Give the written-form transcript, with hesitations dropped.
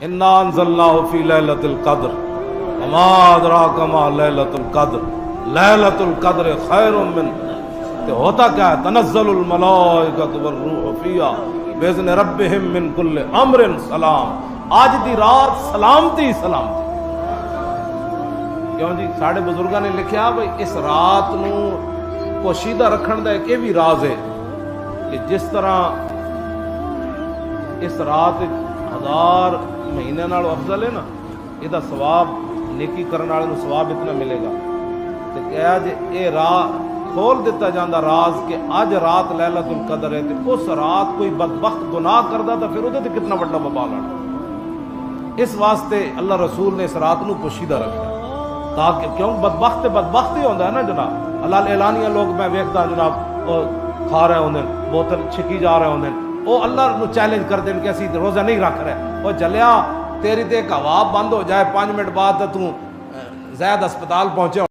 انا انزلناہ فی لیلۃ القدر وما ادراک ما لیلۃ القدر لیلۃ القدر خیر من، کہ ہوتا کیا ہے، تنزل الملائکۃ والروح فیہا باذن ربہم من کل امر سلام، آج دی رات سلامتی سلامتی۔ کیوں جی ساڑھے بزرگاں نے لکھیا بھئی اس رات نو پوشیدہ رکھن دا ایک یہ بھی راز ہے کہ جس طرح اس رات 1000 مہینے نالوں افضل ہے نا، یہ ثواب نیکی کرنے والے نوں ثواب اتنا ملے گا، تے کہا جے اے راہ کھول دیتا جاندہ راز کہ اج رات لیلۃ القدر ہے، تے اس رات کوئی بدبخت گناہ کردا تو پھر وہ کتنا بڑا وبال آنا۔ اس واسطے اللہ رسول نے اس رات نو پوشیدہ رکھا تاکہ کیوں بدبخت ہی ہوتا ہے نا جناب، اللہ اعلانیہ لوگ میں ویکھدا جناب وہ کھا رہے ہوندے بوتل چھکی جا رہے ہوندے، وہ اللہ نو چیلنج کر دیں کہ اسی روزہ نہیں رکھ رہے، وہ جلیا تیری تے ایک ہوا بند ہو جائے 5 منٹ بعد تو زید اسپتال پہنچے